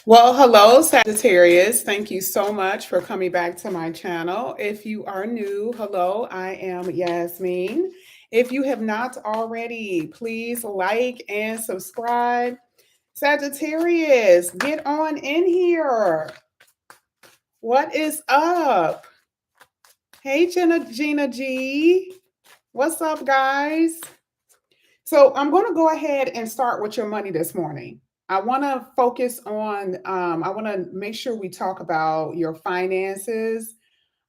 Well, hello, Sagittarius. Thank you so much for coming back to my channel. If you are new, hello, I am Yasmin. If you have not already, please like and subscribe. Sagittarius, get on in here. What is up? Hey, Gina G. What's up, guys? So I'm going to go ahead and start with your money this morning. I want to focus on, I want to make sure we talk about your finances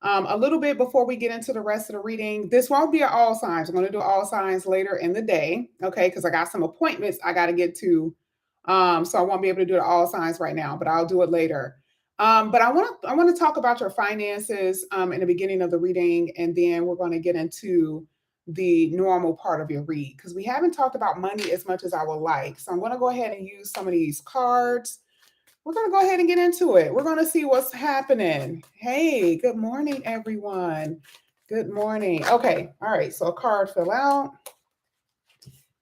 a little bit before we get into the rest of the reading. This won't be an all signs. I'm going to do all signs later in the day, okay? Because I got some appointments I got to get to. So I won't be able to do the all signs right now, but I'll do it later. But I want to talk about your finances in the beginning of the reading, and then we're going to get into the normal part of your read because we haven't talked about money as much as I would like. So I'm going to go ahead and use some of these cards. We're going to go ahead and get into it. We're going to see what's happening. Hey, good morning, everyone. Good morning. Okay. All right. So a card fell out.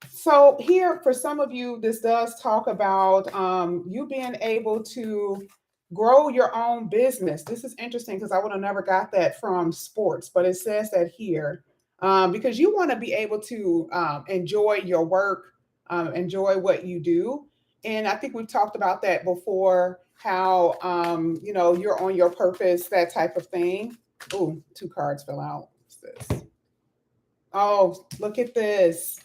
So here, for some of you, this does talk about you being able to grow your own business. This is interesting because I would have never got that from sports, but it says that here because you want to be able to enjoy your work, enjoy what you do. And I think we've talked about that before, how, you're on your purpose, that type of thing. Oh, two cards fell out. What's this? Oh, look at this.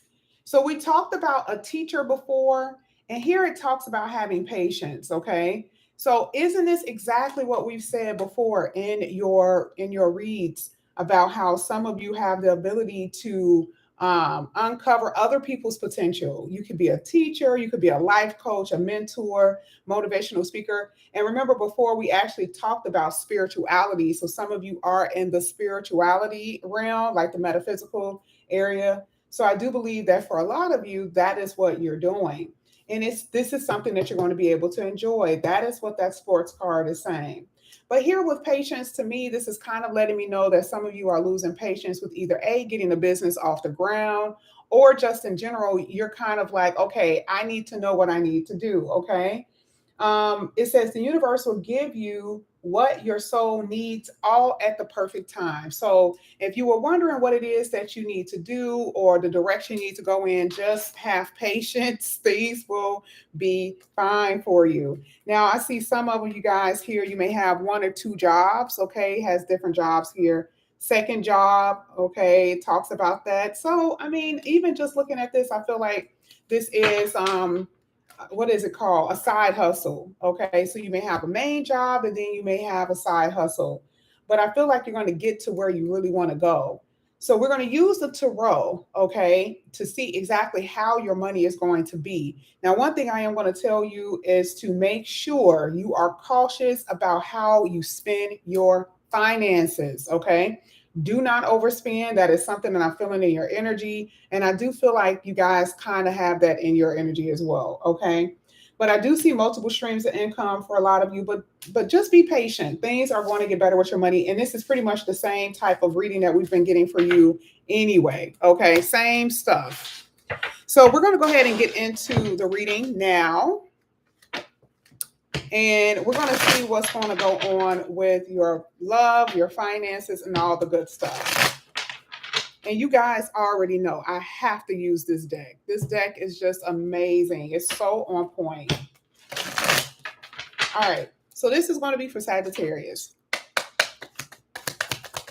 So we talked about a teacher before, and here it talks about having patience, okay? So isn't this exactly what we've said before in your reads about how some of you have the ability to uncover other people's potential? You could be a teacher, you could be a life coach, a mentor, motivational speaker. And remember, before we actually talked about spirituality. So some of you are in the spirituality realm, like the metaphysical area. So I do believe that for a lot of you, that is what you're doing. And this is something that you're going to be able to enjoy. That is what that sports card is saying. But here with patience, to me, this is kind of letting me know that some of you are losing patience with either A, getting the business off the ground, or just in general, you're kind of like, okay, I need to know what I need to do. Okay. It says the universe will give you what your soul needs all at the perfect time. So if you were wondering what it is that you need to do or the direction you need to go in, just have patience. Things will be fine for you. Now, I see some of you guys here, you may have one or two jobs, okay, has different jobs here. Second job, okay, talks about that. So, I mean, even just looking at this, I feel like this is what is it called? A side hustle. Okay. So you may have a main job and then you may have a side hustle. But I feel like you're going to get to where you really want to go. So we're going to use the tarot, okay, to see exactly how your money is going to be. Now, one thing I am going to tell you is to make sure you are cautious about how you spend your finances, okay? Do not overspend. That is something that I'm feeling in your energy. And I do feel like you guys kind of have that in your energy as well. Okay. But I do see multiple streams of income for a lot of you, but just be patient. Things are going to get better with your money. And this is pretty much the same type of reading that we've been getting for you anyway. Okay. Same stuff. So we're going to go ahead and get into the reading now. And we're going to see what's going to go on with your love, your finances, and all the good stuff. And you guys already know I have to use this deck. This deck is just amazing. It's so on point. All right. So this is going to be for Sagittarius.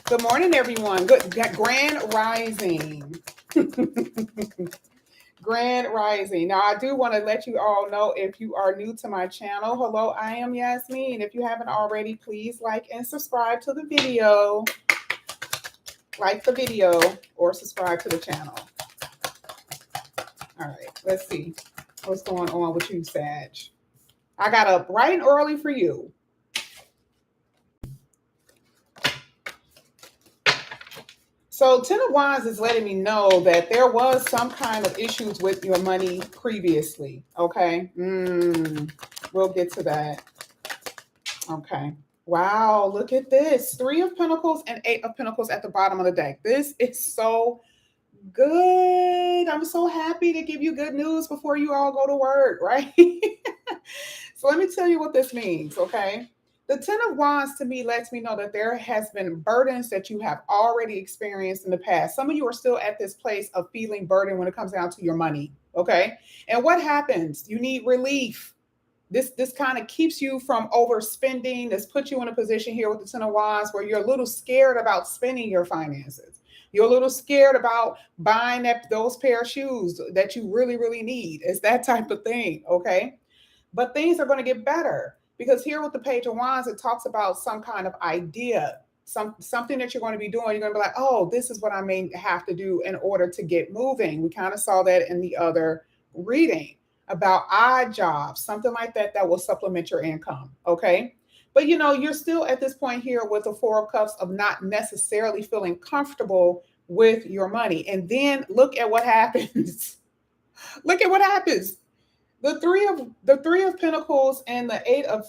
Good morning, everyone. Good grand rising. Grand rising. Now, I do want to let you all know, if you are new to my channel, hello, I am Yasmin. If you haven't already, please like and subscribe to the video. Like the video or subscribe to the channel. All right, let's see what's going on with you, Sag. I got up bright and early for you. So Ten of Wands is letting me know that there was some kind of issues with your money previously. Okay. We'll get to that. Okay. Wow, look at this. 3 of Pentacles and 8 of Pentacles at the bottom of the deck. This is so good. I'm so happy to give you good news before you all go to work, right? So let me tell you what this means, okay? The Ten of Wands to me lets me know that there has been burdens that you have already experienced in the past. Some of you are still at this place of feeling burdened when it comes down to your money, okay? And what happens? You need relief. This kind of keeps you from overspending. This puts you in a position here with the Ten of Wands where you're a little scared about spending your finances. You're a little scared about buying those pair of shoes that you really, really need. It's that type of thing, okay? But things are going to get better because here with the Page of Wands, it talks about some kind of idea, something that you're going to be doing. You're going to be like, oh, this is what I may have to do in order to get moving. We kind of saw that in the other reading about odd jobs, something like that that will supplement your income. Okay. But you're still at this point here with the Four of Cups of not necessarily feeling comfortable with your money. And then look at what happens. Look at what happens. The three of Pentacles and the Eight of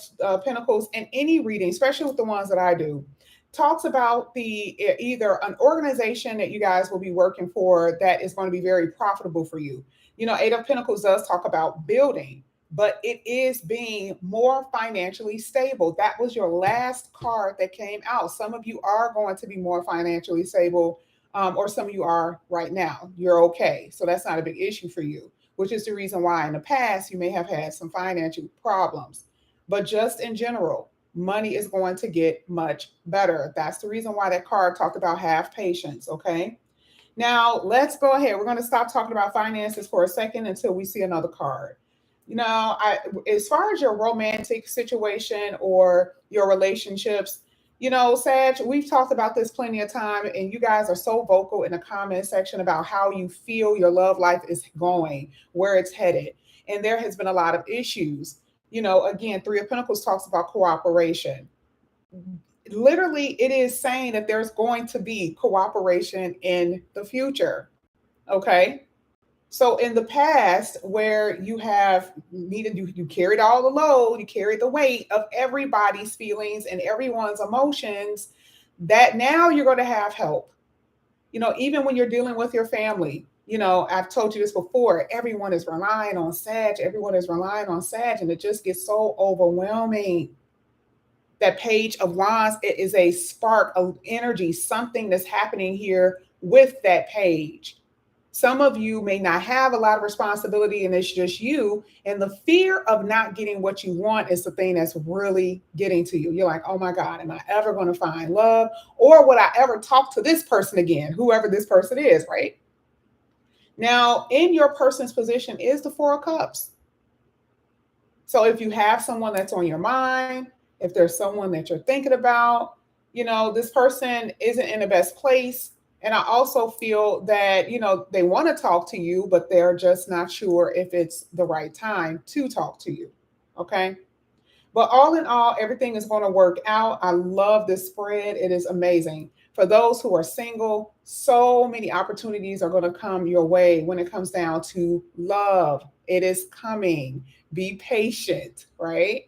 Pentacles in any reading, especially with the ones that I do, talks about either an organization that you guys will be working for that is going to be very profitable for you. Eight of Pentacles does talk about building, but it is being more financially stable. That was your last card that came out. Some of you are going to be more financially stable, or some of you are right now. You're okay. So that's not a big issue for you, which is the reason why in the past you may have had some financial problems. But just in general, money is going to get much better. That's the reason why that card talked about have patience, okay? Now, let's go ahead. We're going to stop talking about finances for a second until we see another card. As far as your romantic situation or your relationships, Sag, we've talked about this plenty of time, and you guys are so vocal in the comment section about how you feel your love life is going, where it's headed. And there has been a lot of issues. Again, Three of Pentacles talks about cooperation. Literally, it is saying that there's going to be cooperation in the future. Okay. So in the past, where you have needed, you carried all the load, you carried the weight of everybody's feelings and everyone's emotions, that now you're going to have help. Even when you're dealing with your family, I've told you this before, everyone is relying on Sag, and it just gets so overwhelming. That Page of Wands, it is a spark of energy, something that's happening here with that page. Some of you may not have a lot of responsibility and it's just you. And the fear of not getting what you want is the thing that's really getting to you. You're like, oh my God, am I ever going to find love? Or would I ever talk to this person again, whoever this person is, right? Now, in your person's position is the Four of Cups. So if you have someone that's on your mind, if there's someone that you're thinking about, this person isn't in the best place. And I also feel that, they want to talk to you, but they're just not sure if it's the right time to talk to you. Okay. But all in all, everything is going to work out. I love this spread. It is amazing. For those who are single, so many opportunities are going to come your way when it comes down to love. It is coming. Be patient, right?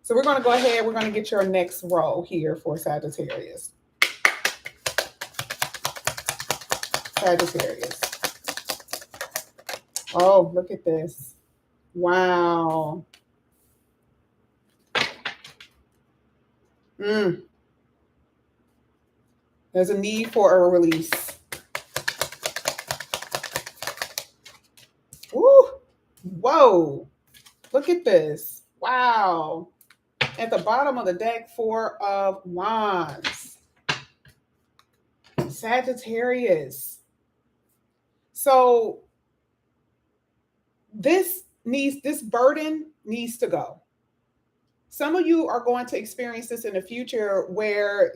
So we're going to go ahead. We're going to get your next row here for Sagittarius. Sagittarius. Oh, look at this. Wow. There's a need for a release. Woo. Whoa. Look at this. Wow. At the bottom of the deck, Four of Wands. Sagittarius. So this burden needs to go. Some of you are going to experience this in the future where,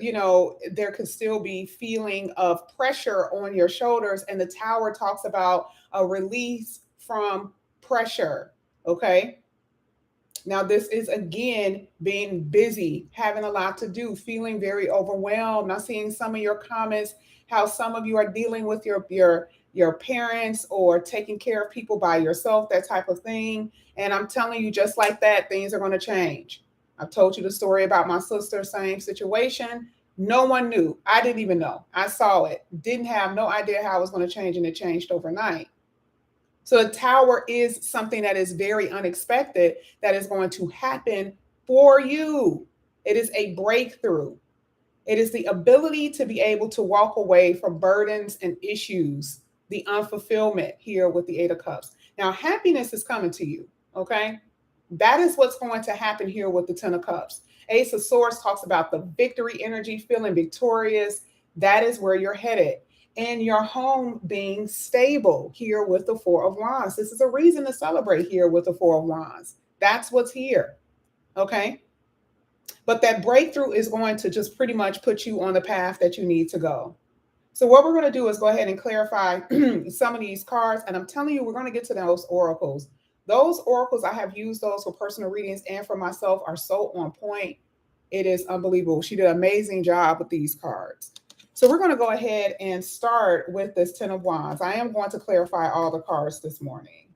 there could still be feeling of pressure on your shoulders. And the Tower talks about a release from pressure. Okay. Now, this is, again, being busy, having a lot to do, feeling very overwhelmed. I'm seeing some of your comments, how some of you are dealing with your parents or taking care of people by yourself, that type of thing. And I'm telling you, just like that, things are going to change. I've told you the story about my sister, same situation. No one knew. I didn't even know. I saw it. Didn't have no idea how it was going to change, and it changed overnight. So the tower is something that is very unexpected that is going to happen for you. It is a breakthrough. It is the ability to be able to walk away from burdens and issues, the unfulfillment here with the Eight of Cups. Now, happiness is coming to you, okay? That is what's going to happen here with the Ten of Cups. Ace of Swords talks about the victory energy, feeling victorious. That is where you're headed. And your home being stable here with the Four of Wands. This is a reason to celebrate here with the Four of Wands. That's what's here, okay? But that breakthrough is going to just pretty much put you on the path that you need to go. So what we're going to do is go ahead and clarify some of these cards. And I'm telling you, we're going to get to those oracles. Those oracles, I have used those for personal readings and for myself, are so on point. It is unbelievable. She did an amazing job with these cards. So we're going to go ahead and start with this Ten of Wands. I am going to clarify all the cards this morning.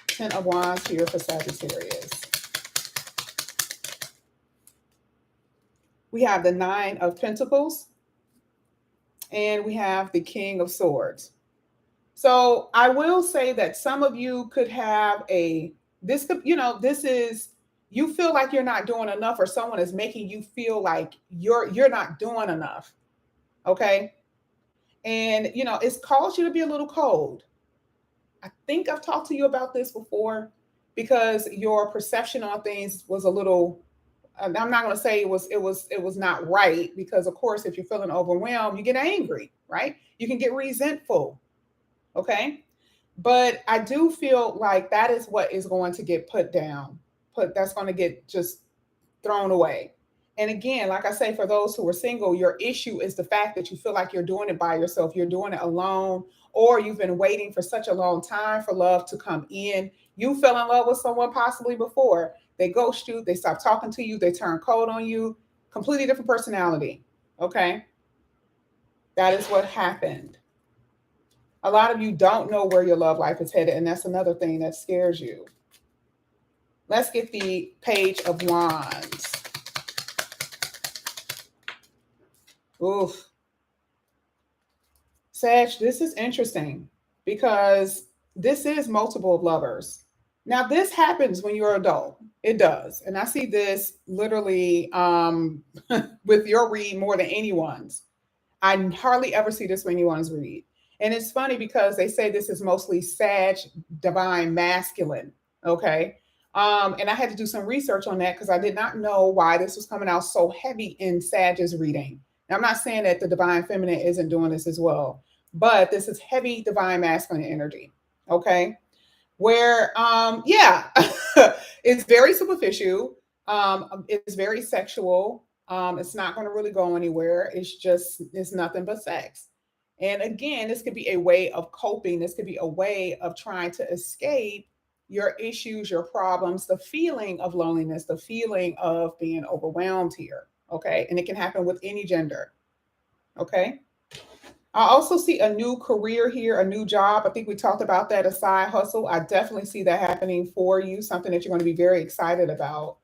Ten of Wands here for Sagittarius. We have the Nine of Pentacles, and we have the King of Swords. So I will say that some of you could have this is, you feel like you're not doing enough, or someone is making you feel like you're not doing enough. Okay. And, it's caused you to be a little cold. I think I've talked to you about this before, because your perception on things was a little, I'm not going to say it was not right, because of course, if you're feeling overwhelmed, you get angry, right? You can get resentful. Okay. But I do feel like that is what is going to get put down. That's going to get just thrown away. And again, like I say, for those who are single, your issue is the fact that you feel like you're doing it by yourself. You're doing it alone, or you've been waiting for such a long time for love to come in. You fell in love with someone possibly before. They ghost you. They stop talking to you. They turn cold on you. Completely different personality. Okay. That is what happened. A lot of you don't know where your love life is headed, and that's another thing that scares you. Let's get the Page of Wands. Oof. Sag, this is interesting, because this is multiple lovers. Now, this happens when you're an adult. It does. And I see this literally with your read more than anyone's. I hardly ever see this when anyone's read. And it's funny because they say this is mostly Sag, divine masculine. Okay. And I had to do some research on that, because I did not know why this was coming out so heavy in Sag's reading. Now, I'm not saying that the divine feminine isn't doing this as well, but this is heavy divine masculine energy. Okay. Where, it's very superficial. It's very sexual. It's not going to really go anywhere. It's nothing but sex. And again, this could be a way of coping. This could be a way of trying to escape your issues, your problems, the feeling of loneliness, the feeling of being overwhelmed here. Okay. And it can happen with any gender. Okay. I also see a new career here, a new job. I think we talked about that, a side hustle. I definitely see that happening for you, something that you're going to be very excited about.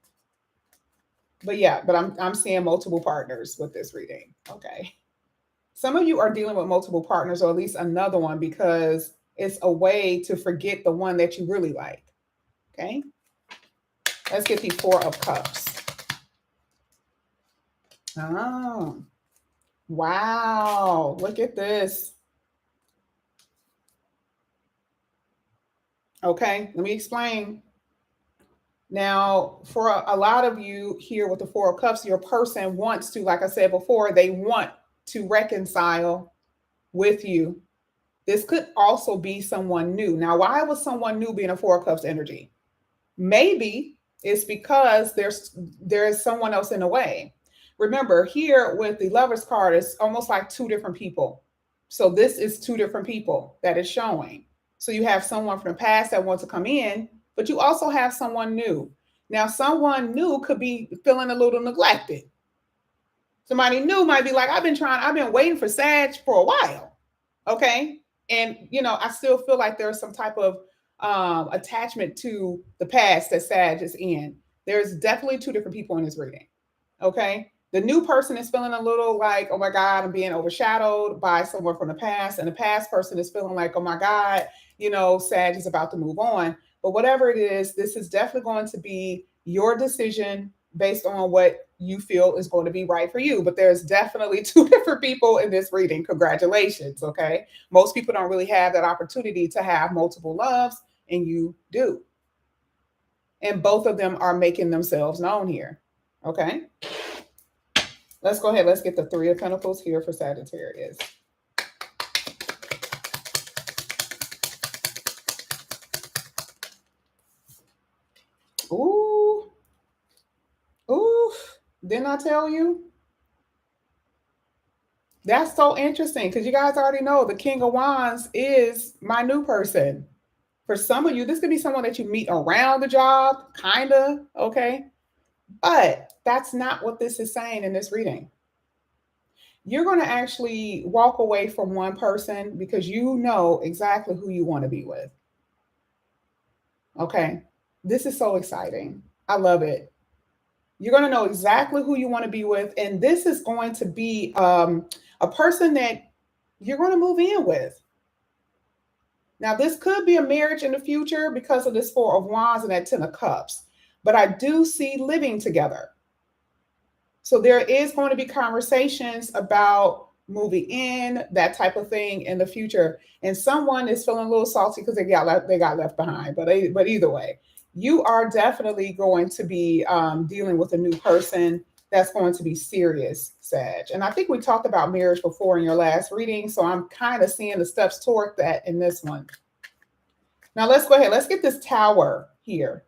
But yeah, but I'm seeing multiple partners with this reading. Okay. Some of you are dealing with multiple partners, or at least another one, because it's a way to forget the one that you really like. Okay. Let's get the Four of Cups. Oh, wow. Look at this. Okay. Let me explain. Now, for a lot of you here with the Four of Cups, your person wants to, like I said before, they want to reconcile with you. This could also be someone new. Now, why was someone new being a Four of Cups energy? Maybe it's because there's someone else in the way. Remember, here with the Lover's card, it's almost like two different people. So this is two different people that is showing. So you have someone from the past that wants to come in, but you also have someone new. Now, someone new could be feeling a little neglected. Somebody new might be like, I've been waiting for Sag for a while. Okay. And, I still feel like there's some type of attachment to the past that Sag is in. There's definitely two different people in this reading. Okay. The new person is feeling a little like, oh my God, I'm being overshadowed by someone from the past. And the past person is feeling like, oh my God, Sag is about to move on. But whatever it is, this is definitely going to be your decision based on what you feel is going to be right for you. But there's definitely two different people in this reading. Congratulations. Okay. Most people don't really have that opportunity to have multiple loves, and you do. And both of them are making themselves known here. Okay. Let's go ahead. Let's get the Three of Pentacles here for Sagittarius. Ooh. Ooh. Didn't I tell you? That's so interesting because you guys already know the King of Wands is my new person. For some of you, this could be someone that you meet around the job, kind of, okay? But that's not what this is saying in this reading. You're going to actually walk away from one person because you know exactly who you want to be with. Okay? This is so exciting. I love it. You're going to know exactly who you want to be with. And this is going to be a person that you're going to move in with. Now, this could be a marriage in the future because of this Four of Wands and that Ten of Cups. But I do see living together. So there is going to be conversations about moving in, that type of thing in the future. And someone is feeling a little salty because they got left behind. But either way, you are definitely going to be dealing with a new person that's going to be serious, Sag. And I think we talked about marriage before in your last reading. So I'm kind of seeing the steps toward that in this one. Now let's go ahead. Let's get this Tower here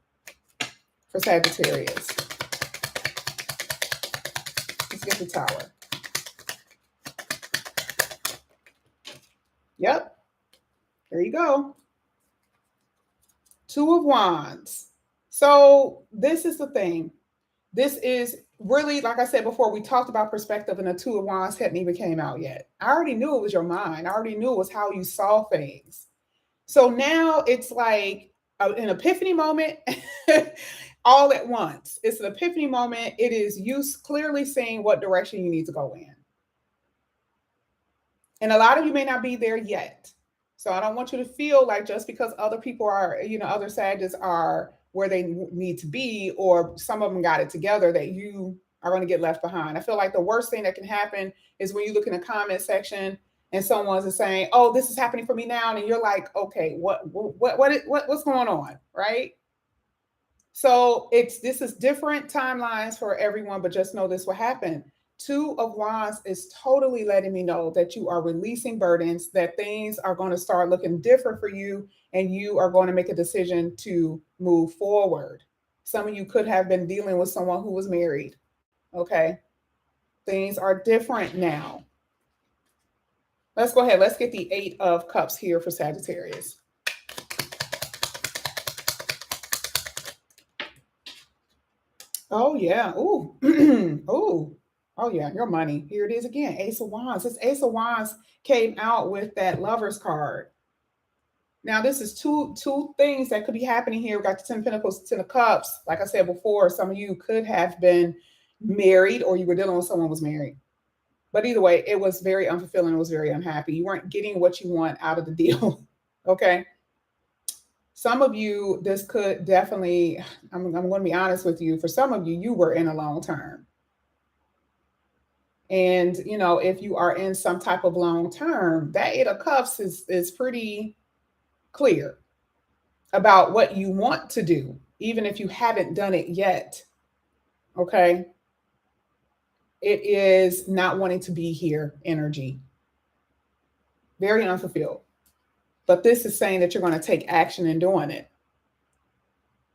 for Sagittarius. Let's get the Tower. Yep. There you go. Two of Wands. So this is the thing. This is really, like I said before, we talked about perspective, and the Two of Wands hadn't even came out yet. I already knew it was your mind. I already knew it was how you saw things. So now it's like an epiphany moment all at once. It's an epiphany moment. It is you clearly seeing what direction you need to go in. And a lot of you may not be there yet. So I don't want you to feel like just because other people are, other Sagittarius are where they need to be, or some of them got it together, that you are going to get left behind. I feel like the worst thing that can happen is when you look in the comment section and someone's saying, "Oh, this is happening for me now," and you're like, "Okay, what's going on?" Right? So this is different timelines for everyone, but just know this will happen. Two of Wands is totally letting me know that you are releasing burdens, that things are going to start looking different for you, and you are going to make a decision to move forward. Some of you could have been dealing with someone who was married. Okay. Things are different now. Let's go ahead. Let's get the Eight of Cups here for Sagittarius. Oh, yeah. Ooh. Ooh. Oh, yeah. Your money. Here it is again. Ace of Wands. This Ace of Wands came out with that Lover's card. Now, this is two things that could be happening here. We got the Ten of Pentacles, Ten of Cups. Like I said before, some of you could have been married, or you were dealing with someone who was married. But either way, it was very unfulfilling. It was very unhappy. You weren't getting what you want out of the deal. Okay. Some of you, this could definitely, I'm going to be honest with you. For some of you, you were in a long term. And, if you are in some type of long term, that Eight of Cups is pretty clear about what you want to do, even if you haven't done it yet. Okay. It is not wanting to be here energy. Very unfulfilled. But this is saying that you're going to take action in doing it.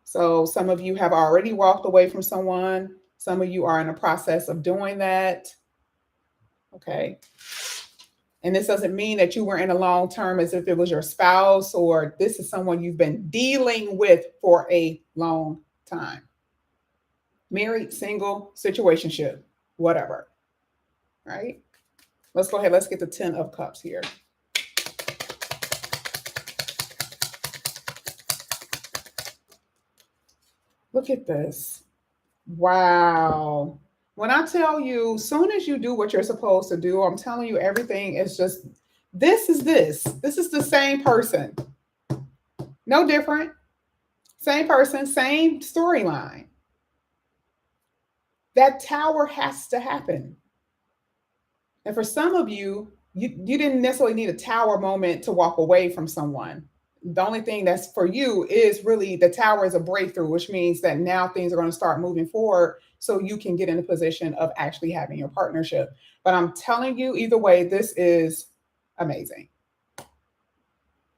So some of you have already walked away from someone. Some of you are in the process of doing that. Okay. And this doesn't mean that you were in a long term as if it was your spouse, or this is someone you've been dealing with for a long time. Married, single, situationship, whatever. Right? Let's go ahead. Let's get the Ten of Cups here. Look at this. Wow. When I tell you, soon as you do what you're supposed to do, I'm telling you, everything is just, this is this. This is the same person. No different. Same person, same storyline. That tower has to happen. And for some of you, you didn't necessarily need a tower moment to walk away from someone. The only thing that's for you is really the tower is a breakthrough, which means that now things are going to start moving forward so you can get in a position of actually having your partnership. But I'm telling you, either way, this is amazing.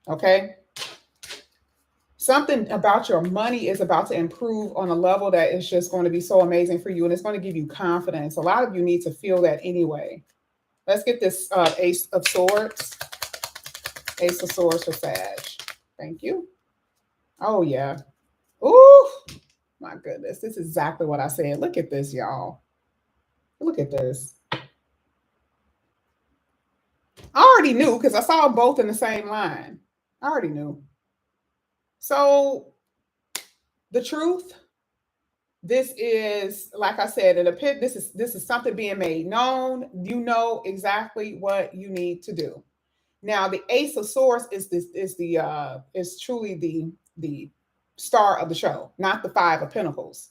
Okay. Something about your money is about to improve on a level that is just going to be so amazing for you. And it's going to give you confidence. A lot of you need to feel that anyway. Let's get this Ace of Swords. Ace of Swords for Sag. Thank you. Oh, yeah. Ooh, my goodness. This is exactly what I said. Look at this, y'all. Look at this. I already knew because I saw them both in the same line. I already knew. So the truth, this is, like I said, in a pit, this is something being made known. You know exactly what you need to do. Now, the Ace of Swords is truly the star of the show, not the Five of Pentacles.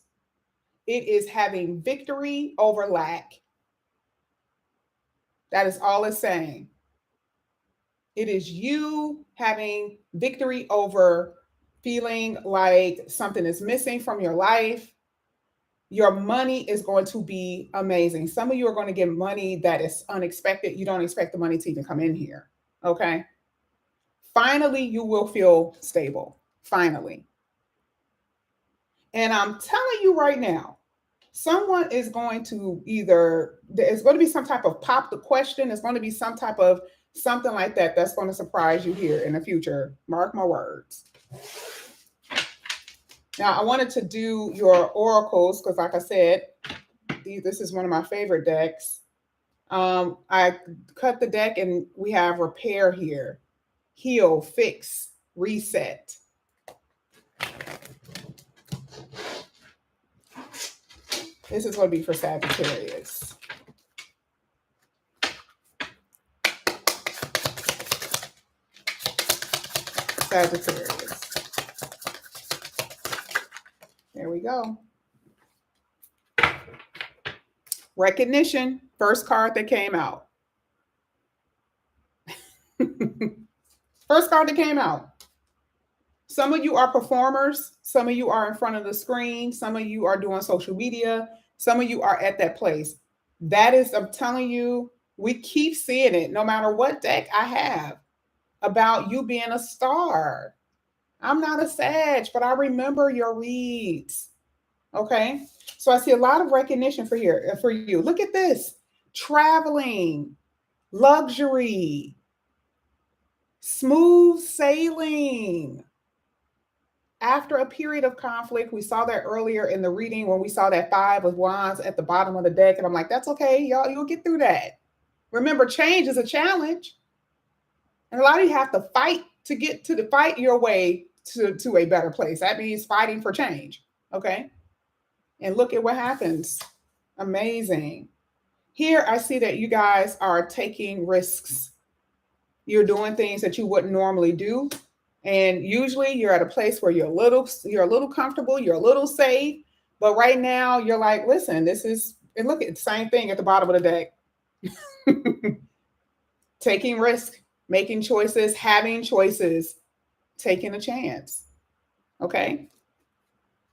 It is having victory over lack. That is all it's saying. It is you having victory over feeling like something is missing from your life. Your money is going to be amazing. Some of you are going to get money that is unexpected. You don't expect the money to even come in here. Okay. Finally, you will feel stable. Finally. And I'm telling you right now, someone is going to there's going to be some type of pop the question. There's going to be some type of something like that that's going to surprise you here in the future. Mark my words. Now, I wanted to do your oracles because, like I said, this is one of my favorite decks. I cut the deck and we have repair here. Heal, fix, reset. This is going to be for Sagittarius. Sagittarius. There we go. Recognition, first card that came out. First card that came out. Some of you are performers. Some of you are in front of the screen. Some of you are doing social media. Some of you are at that place. That is, I'm telling you, we keep seeing it no matter what deck I have about you being a star. I'm not a Sag, but I remember your reads. Okay. So I see a lot of recognition for you. Look at this. Traveling, luxury, smooth sailing. After a period of conflict, we saw that earlier in the reading when we saw that Five of Wands at the bottom of the deck. And I'm like, that's okay, y'all, you'll get through that. Remember, change is a challenge. And a lot of you have to fight to fight your way to a better place. That means fighting for change. Okay. And look at what happens. Amazing. Here, I see that you guys are taking risks. You're doing things that you wouldn't normally do. And usually you're at a place where you're a little comfortable, you're a little safe. But right now you're like, listen, and look at the same thing at the bottom of the deck. Taking risk, making choices, having choices, taking a chance. Okay.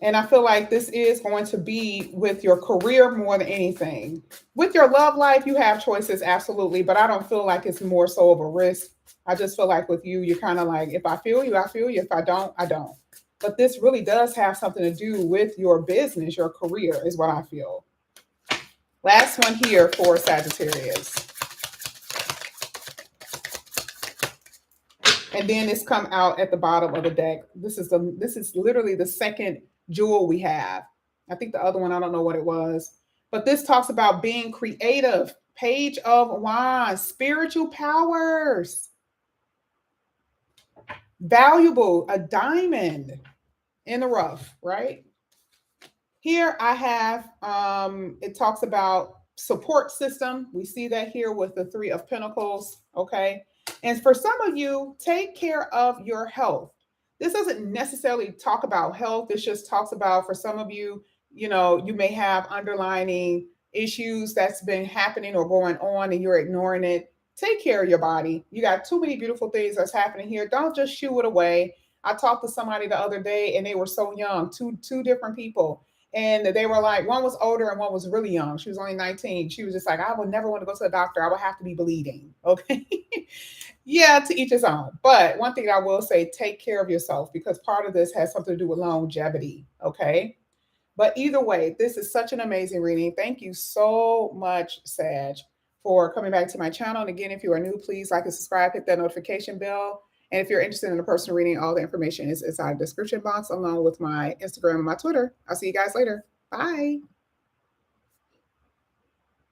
And I feel like this is going to be with your career more than anything. With your love life, you have choices, absolutely. But I don't feel like it's more so of a risk. I just feel like with you, you're kind of like, if I feel you, I feel you. If I don't, I don't. But this really does have something to do with your business, your career is what I feel. Last one here for Sagittarius. And then it's come out at the bottom of the deck. This is literally the second jewel we have. I think the other one, I don't know what it was. But this talks about being creative. Page of Wands, spiritual powers. Valuable, a diamond in the rough, right? Here I have, it talks about support system. We see that here with the Three of Pentacles. Okay. And for some of you, take care of your health. This doesn't necessarily talk about health. This just talks about, for some of you, you may have underlining issues that's been happening or going on and you're ignoring it. Take care of your body. You got too many beautiful things that's happening here. Don't just shoo it away. I talked to somebody the other day and they were so young, two different people, and they were like, one was older and one was really young. She was only 19. She was just like, I would never want to go to the doctor. I would have to be bleeding. Okay. Yeah, to each his own. But one thing I will say, take care of yourself, because part of this has something to do with longevity. Okay. But either way, this is such an amazing reading. Thank you so much, Sag, for coming back to my channel. And again, if you are new, please like and subscribe, hit that notification bell. And if you're interested in a personal reading, all the information is inside the description box, along with my Instagram and my Twitter. I'll see you guys later. Bye.